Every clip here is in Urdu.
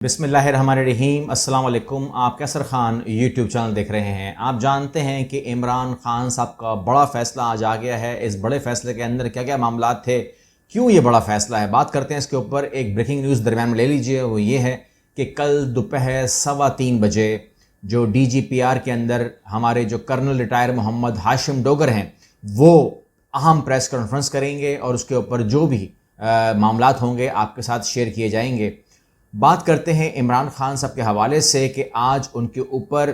بسم اللہ الرحمن الرحیم۔ السلام علیکم۔ آپ کیسر خان یوٹیوب چینل دیکھ رہے ہیں۔ آپ جانتے ہیں کہ عمران خان صاحب کا بڑا فیصلہ آج آ گیا ہے۔ اس بڑے فیصلے کے اندر کیا کیا معاملات تھے، کیوں یہ بڑا فیصلہ ہے، بات کرتے ہیں اس کے اوپر۔ ایک بریکنگ نیوز درمیان میں لے لیجئے، وہ یہ ہے کہ کل دوپہر 3:15 بجے جو ڈی جی پی آر کے اندر ہمارے جو کرنل ریٹائر محمد ہاشم ڈوگر ہیں، وہ اہم پریس کانفرنس کریں گے اور اس کے اوپر جو بھی معاملات ہوں گے آپ کے ساتھ شیئر کیے جائیں گے۔ بات کرتے ہیں عمران خان صاحب کے حوالے سے کہ آج ان کے اوپر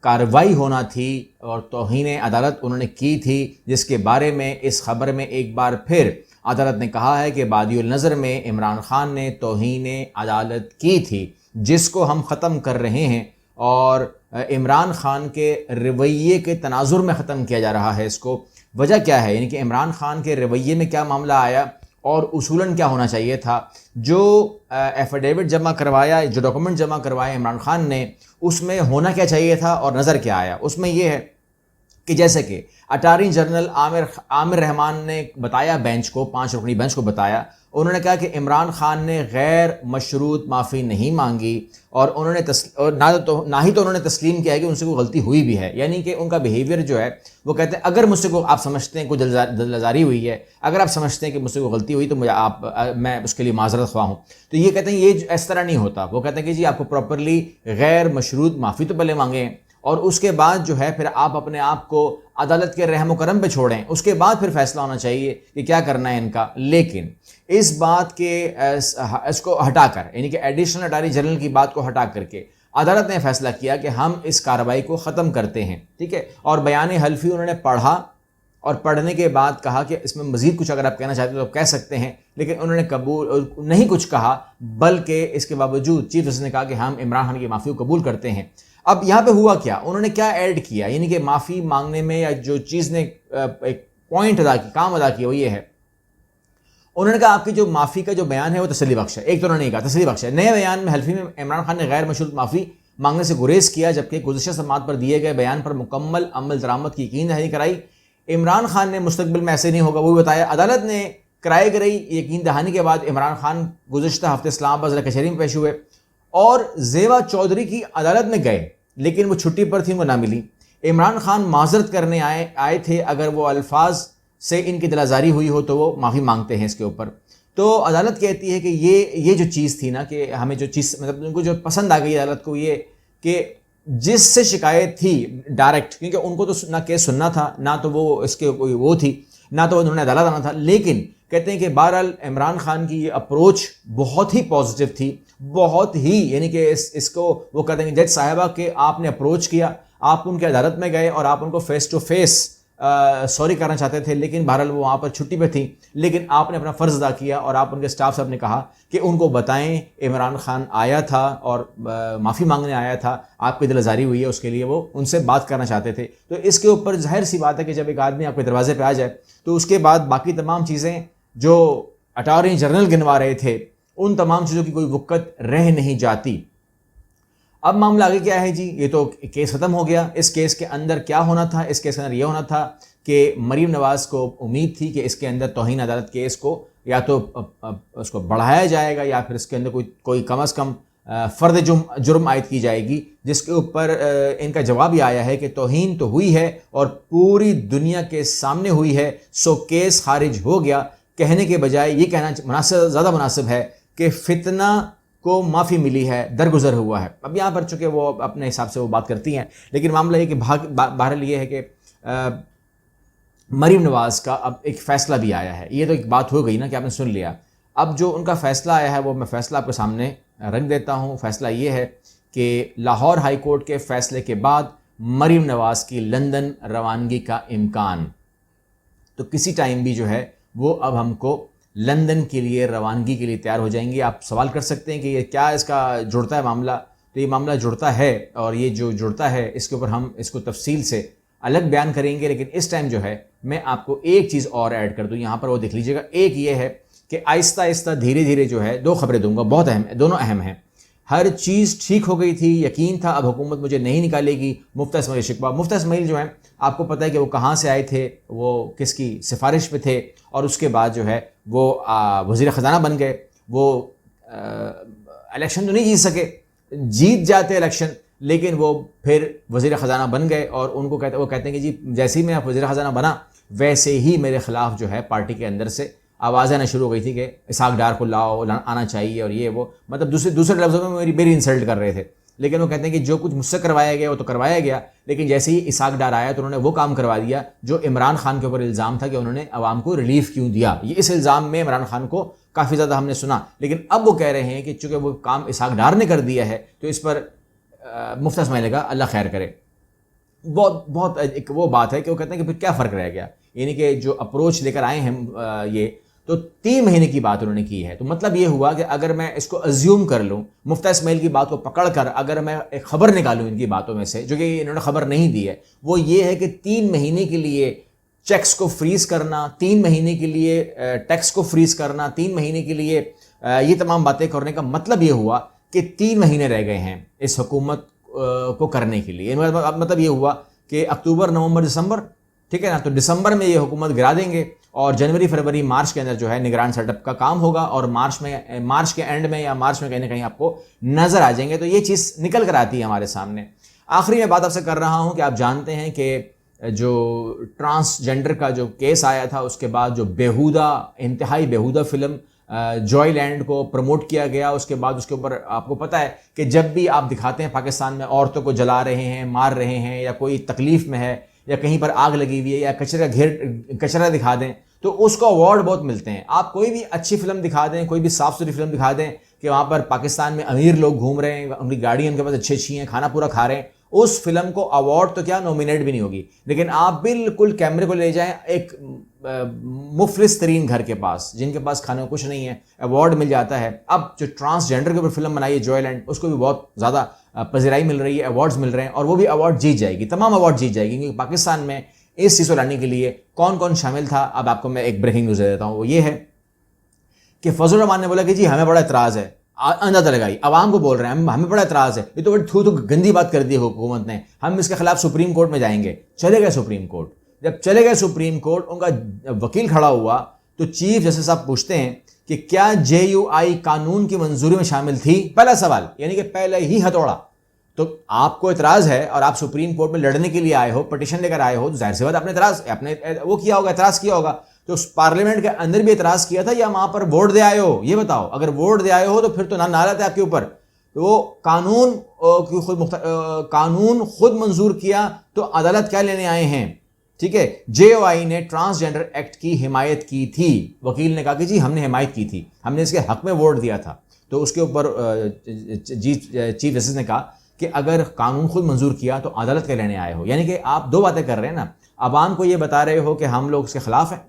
کارروائی ہونا تھی اور توہین عدالت انہوں نے کی تھی، جس کے بارے میں اس خبر میں ایک بار پھر عدالت نے کہا ہے کہ بادی النظر میں عمران خان نے توہین عدالت کی تھی، جس کو ہم ختم کر رہے ہیں اور عمران خان کے رویے کے تناظر میں ختم کیا جا رہا ہے اس کو۔ وجہ کیا ہے، یعنی کہ عمران خان کے رویے میں کیا معاملہ آیا اور اصولاً کیا ہونا چاہیے تھا۔ جو ایفیڈیوٹ جمع کروایا، جو ڈاکومنٹ جمع کروایا عمران خان نے، اس میں ہونا کیا چاہیے تھا اور نظر کیا آیا۔ اس میں یہ ہے کہ جیسے کہ اٹارنی جنرل عامر رحمان نے بتایا بینچ کو، 5 رکنی بینچ کو بتایا، انہوں نے کہا کہ عمران خان نے غیر مشروط معافی نہیں مانگی اور انہوں نے نہ ہی تو انہوں نے تسلیم کیا ہے کہ ان سے کوئی غلطی ہوئی بھی ہے۔ یعنی کہ ان کا بیہیویئر جو ہے، وہ کہتے ہیں اگر مجھ سے کوئی آپ سمجھتے ہیں کوئی دل آزاری ہوئی ہے، اگر آپ سمجھتے ہیں کہ مجھ سے کوئی غلطی ہوئی تو میں اس کے لیے معذرت خواہ ہوں۔ تو یہ کہتے ہیں یہ اس طرح نہیں ہوتا، وہ کہتے ہیں کہ جی آپ کو پراپرلی غیر مشروط معافی تو پہلے مانگیں اور اس کے بعد جو ہے پھر آپ اپنے آپ کو عدالت کے رحم و کرم پہ چھوڑیں، اس کے بعد پھر فیصلہ ہونا چاہیے کہ کیا کرنا ہے ان کا۔ لیکن اس بات کے اس کو ہٹا کر، یعنی کہ ایڈیشنل اٹارنی جنرل کی بات کو ہٹا کر کے عدالت نے فیصلہ کیا کہ ہم اس کارروائی کو ختم کرتے ہیں، ٹھیک ہے۔ اور بیان حلفی انہوں نے پڑھا اور پڑھنے کے بعد کہا کہ اس میں مزید کچھ اگر آپ کہنا چاہتے ہیں تو کہہ سکتے ہیں، لیکن انہوں نے قبول نہیں کچھ کہا، بلکہ اس کے باوجود چیف جسٹس نے کہا کہ ہم عمران خان کی معافی کو قبول کرتے ہیں۔ اب یہاں پہ ہوا کیا، انہوں نے کیا ایڈ کیا، یعنی کہ معافی مانگنے میں یا جو چیز نے ایک پوائنٹ ادا کی، کام ادا کیا، وہ یہ ہے انہوں نے کہا آپ کی جو معافی کا جو بیان ہے وہ تسلی بخش ہے۔ ایک تو انہوں نے کہا تسلی بخش ہے، نئے بیان میں حلفی میں عمران خان نے غیر مشروط معافی مانگنے سے گریز کیا، جبکہ گزشتہ سماعت پر دیے گئے بیان پر مکمل عمل درآمد کی یقین دہانی کرائی۔ عمران خان نے مستقبل میں ایسے نہیں ہوگا وہ بھی بتایا۔ عدالت نے کرائی گئی یقین دہانی کے بعد عمران خان گزشتہ ہفتے اسلام آباد ضلع کچہری میں پیش ہوئے اور زیبا چودھری کی عدالت میں گئے، لیکن وہ چھٹی پر تھی، وہ نہ ملی۔ عمران خان معذرت کرنے آئے تھے، اگر وہ الفاظ سے ان کی دل آزاری ہوئی ہو تو وہ معافی مانگتے ہیں اس کے اوپر۔ تو عدالت کہتی ہے کہ یہ جو چیز تھی نا، کہ ہمیں جو چیز مطلب ان کو جو پسند آ گئی عدالت کو، یہ کہ جس سے شکایت تھی ڈائریکٹ، کیونکہ ان کو تو نہ کیس سننا تھا، نہ تو وہ اس کے کوئی وہ تھی، نہ تو انہوں نے عدالت آنا تھا، لیکن کہتے ہیں کہ بہرحال عمران خان کی یہ اپروچ بہت ہی پازیٹیو تھی، بہت ہی، یعنی کہ اس کو وہ کہتے ہیں کہ جج صاحبہ کہ آپ نے اپروچ کیا، آپ ان کے عدالت میں گئے اور آپ ان کو فیس ٹو فیس سوری کرنا چاہتے تھے، لیکن بہرحال وہ وہاں پر چھٹی پہ تھیں، لیکن آپ نے اپنا فرض ادا کیا اور آپ ان کے سٹاف صاحب نے کہا کہ ان کو بتائیں عمران خان آیا تھا اور معافی مانگنے آیا تھا، آپ کی دل آزاری ہوئی ہے، اس کے لیے وہ ان سے بات کرنا چاہتے تھے۔ تو اس کے اوپر ظاہر سی بات ہے کہ جب ایک آدمی آپ کے دروازے پہ آ جائے تو اس کے بعد باقی تمام چیزیں جو اٹارنی جنرل گنوا رہے تھے ان تمام چیزوں کی کوئی وقت رہ نہیں جاتی۔ اب معاملہ آگے کیا ہے جی، یہ تو کیس ختم ہو گیا۔ اس کیس کے اندر کیا ہونا تھا، اس کیس کے اندر یہ ہونا تھا کہ مریم نواز کو امید تھی کہ اس کے اندر توہین عدالت کیس کو یا تو اس کو بڑھایا جائے گا یا پھر اس کے اندر کوئی کم از کم فرد جرم عائد کی جائے گی، جس کے اوپر ان کا جواب یہ آیا ہے کہ توہین تو ہوئی ہے اور پوری دنیا کے سامنے ہوئی ہے، سو کیس خارج ہو گیا۔ کہنے کے بجائے یہ کہنا زیادہ مناسب ہے کہ فتنہ کو معافی ملی ہے، درگزر ہوا ہے۔ اب یہاں پر چونکہ وہ اپنے حساب سے وہ بات کرتی ہیں، لیکن معاملہ یہ کہ بہرحال یہ ہے کہ مریم نواز کا اب ایک فیصلہ بھی آیا ہے۔ یہ تو ایک بات ہو گئی نا کہ آپ نے سن لیا، اب جو ان کا فیصلہ آیا ہے وہ میں فیصلہ آپ کے سامنے رکھ دیتا ہوں۔ فیصلہ یہ ہے کہ لاہور ہائی کورٹ کے فیصلے کے بعد مریم نواز کی لندن روانگی کا امکان، تو کسی ٹائم بھی جو ہے وہ اب ہم کو لندن کے لیے روانگی کے لیے تیار ہو جائیں گے۔ آپ سوال کر سکتے ہیں کہ یہ کیا اس کا جڑتا ہے معاملہ، تو یہ معاملہ جڑتا ہے اور یہ جو جڑتا ہے اس کے اوپر ہم اس کو تفصیل سے الگ بیان کریں گے، لیکن اس ٹائم جو ہے میں آپ کو ایک چیز اور ایڈ کر دوں، یہاں پر وہ دیکھ لیجئے گا۔ ایک یہ ہے کہ آہستہ آہستہ دھیرے دھیرے جو ہے 2 خبریں دوں گا، بہت اہم ہے، دونوں اہم ہیں۔ ہر چیز ٹھیک ہو گئی تھی، یقین تھا اب حکومت مجھے نہیں نکالے گی، مفتہ اسماعیل شکوہ۔ مفتہ اسماعیل جو ہیں آپ کو پتہ ہے کہ وہ کہاں سے آئے تھے، وہ کس کی سفارش پہ تھے، اور اس کے بعد جو ہے وہ وزیر خزانہ بن گئے۔ وہ الیکشن تو نہیں جیت سکے, جیت جاتے الیکشن, لیکن وہ پھر وزیر خزانہ بن گئے, اور ان کو وہ کہتے ہیں کہ جی جیسے ہی میں وزیر خزانہ بنا ویسے ہی میرے خلاف جو ہے پارٹی کے اندر سے آوازیں آنا شروع ہو گئی تھی کہ اسحاق ڈار کو لاؤ, آنا چاہیے, اور یہ وہ مطلب دوسرے لفظوں میں میری انسلٹ کر رہے تھے. لیکن وہ کہتے ہیں کہ جو کچھ مجھ سے کروایا گیا وہ تو کروایا گیا, لیکن جیسے ہی اسحاق ڈار آیا تو انہوں نے وہ کام کروا دیا جو عمران خان کے اوپر الزام تھا کہ انہوں نے عوام کو ریلیف کیوں دیا. یہ اس الزام میں عمران خان کو کافی زیادہ ہم نے سنا, لیکن اب وہ کہہ رہے ہیں کہ چونکہ وہ کام اسحاق ڈار نے کر دیا ہے تو اس پر مفتی اسماعیل کا اللہ خیر کرے. بہت ایک وہ بات ہے کہ وہ کہتے ہیں کہ پھر کیا فرق رہ گیا, یعنی کہ جو اپروچ لے کر آئے ہیں یہ تو 3 مہینے کی بات انہوں نے کی ہے. تو مطلب یہ ہوا کہ اگر میں اس کو ازیوم کر لوں, مفتی اسماعیل کی بات کو پکڑ کر اگر میں ایک خبر نکالوں ان کی باتوں میں سے, جو کہ انہوں نے خبر نہیں دی ہے, وہ یہ ہے کہ 3 مہینے کے لیے چیکس کو فریز کرنا, 3 مہینے کے لیے ٹیکس کو فریز کرنا, 3 مہینے کے لیے یہ تمام باتیں کرنے کا مطلب یہ ہوا کہ 3 مہینے رہ گئے ہیں اس حکومت کو کرنے کے لیے. مطلب یہ ہوا کہ اکتوبر, نومبر, دسمبر, ٹھیک ہے نا, تو دسمبر میں یہ حکومت گرا دیں گے اور جنوری, فروری, مارچ کے اندر جو ہے نگران سیٹ اپ کا کام ہوگا, اور مارچ کے اینڈ میں یا مارچ میں کہیں نہ کہیں آپ کو نظر آ جائیں گے. تو یہ چیز نکل کر آتی ہے ہمارے سامنے. آخری میں بات آپ سے کر رہا ہوں کہ آپ جانتے ہیں کہ جو ٹرانسجنڈر کا جو کیس آیا تھا اس کے بعد جو انتہائی بیہودہ فلم جوائے لینڈ کو پروموٹ کیا گیا, اس کے بعد اس کے اوپر آپ کو پتہ ہے کہ جب بھی آپ دکھاتے ہیں پاکستان میں عورتوں کو جلا رہے ہیں, مار رہے ہیں, یا کوئی تکلیف میں ہے, یا کہیں پر آگ لگی ہوئی ہے, یا کچرا دکھا دیں تو اس کو ایوارڈ بہت ملتے ہیں. آپ کوئی بھی اچھی فلم دکھا دیں, کوئی بھی صاف ستھری فلم دکھا دیں کہ وہاں پر پاکستان میں امیر لوگ گھوم رہے ہیں, ان کی گاڑیاں ان کے پاس اچھی ہیں, کھانا پورا کھا رہے ہیں, اس فلم کو ایوارڈ تو کیا نومینیٹ بھی نہیں ہوگی. لیکن آپ بالکل کیمرے کو لے جائیں ایک مفلس ترین گھر کے پاس, جن کے پاس کھانے کو کچھ نہیں ہے, ایوارڈ مل جاتا ہے. اب جو ٹرانسجنڈر کے اوپر فلم بنائی ہے جوائے لینڈ, اس کو بھی بہت زیادہ پذیرائی مل رہی ہے, ایوارڈز مل رہے ہیں, اور وہ بھی ایوارڈ جیت جائے گی, تمام ایوارڈ جیت جائے گی. کیونکہ پاکستان میں اس چیز کو لانے کے لیے کون کون شامل تھا, اب آپ کو میں ایک بریکنگ نیوز دے دیتا ہوں. وہ یہ ہے کہ فضل الرحمان نے بولا کہ جی ہمیں بڑا اعتراض ہے, اندازہ لگائی, عوام کو بول رہے ہیں ہمیں بڑا اعتراض ہے, یہ تو گندی بات کر دی حکومت نے, ہم اس کے خلاف سپریم کورٹ میں جائیں گے. چلے گئے سپریم کورٹ. جب چلے گئے سپریم کورٹ, ان کا وکیل کھڑا ہوا تو چیف جسٹس صاحب پوچھتے ہیں کہ کیا JUI قانون کی منظوری میں شامل تھی؟ پہلا سوال, یعنی کہ پہلے ہی ہتھوڑا. تو آپ کو اعتراض ہے اور آپ سپریم کورٹ میں لڑنے کے لیے آئے ہو, پٹیشن لے کر آئے ہو, تو ظاہر سی بات آپ نے وہ کیا ہوگا, اعتراض کیا ہوگا. تو اس پارلیمنٹ کے اندر بھی اعتراض کیا تھا یا وہاں پر ووٹ دے آئے ہو؟ یہ بتاؤ. اگر ووٹ دے آئے ہو تو پھر تو نعرت ہے آپ کے اوپر. تو وہ قانون خود منظور کیا تو عدالت کیا لینے آئے ہیں؟ ٹھیک ہے, JOI نے ٹرانسجنڈر ایکٹ کی حمایت کی تھی. وکیل نے کہا کہ جی ہم نے حمایت کی تھی, ہم نے اس کے حق میں ووٹ دیا تھا. تو اس کے اوپر چیف جسٹس نے کہا کہ اگر قانون خود منظور کیا تو عدالت کے لینے آئے ہو. یعنی کہ آپ 2 باتیں کر رہے ہیں نا, عوام کو یہ بتا رہے ہو کہ ہم لوگ اس کے خلاف ہیں,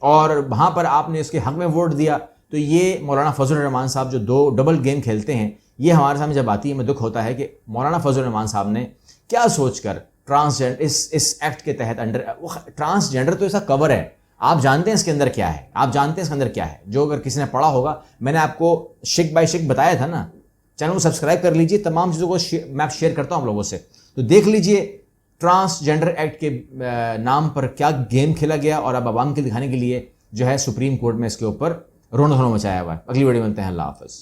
اور وہاں پر آپ نے اس کے حق میں ووٹ دیا. تو یہ مولانا فضل الرحمان صاحب جو 2 ڈبل گیم کھیلتے ہیں, یہ ہمارے سامنے جب آتی ہے ہمیں دکھ ہوتا ہے کہ مولانا فضل الرحمان صاحب نے کیا سوچ کر ٹرانسجنڈر اس ایکٹ کے تحت ٹرانسجنڈر تو ایسا کور ہے, آپ جانتے ہیں اس کے اندر کیا ہے, آپ جانتے ہیں اس کے اندر کیا ہے. جو اگر کسی نے پڑھا ہوگا, میں نے آپ کو شک بائی شک بتایا تھا نا, چینل کو سبسکرائب کر لیجئے, تمام چیزوں کو میں شیئر کرتا ہوں آپ لوگوں سے, تو دیکھ لیجئے ٹرانسجنڈر ایکٹ کے نام پر کیا گیم کھیلا گیا, اور اب عوام کے دکھانے کے لیے جو ہے سپریم کورٹ میں اس کے اوپر رونا دھونا مچایا ہوا ہے. اگلی ویڈیو ملتے ہیں, اللہ حافظ.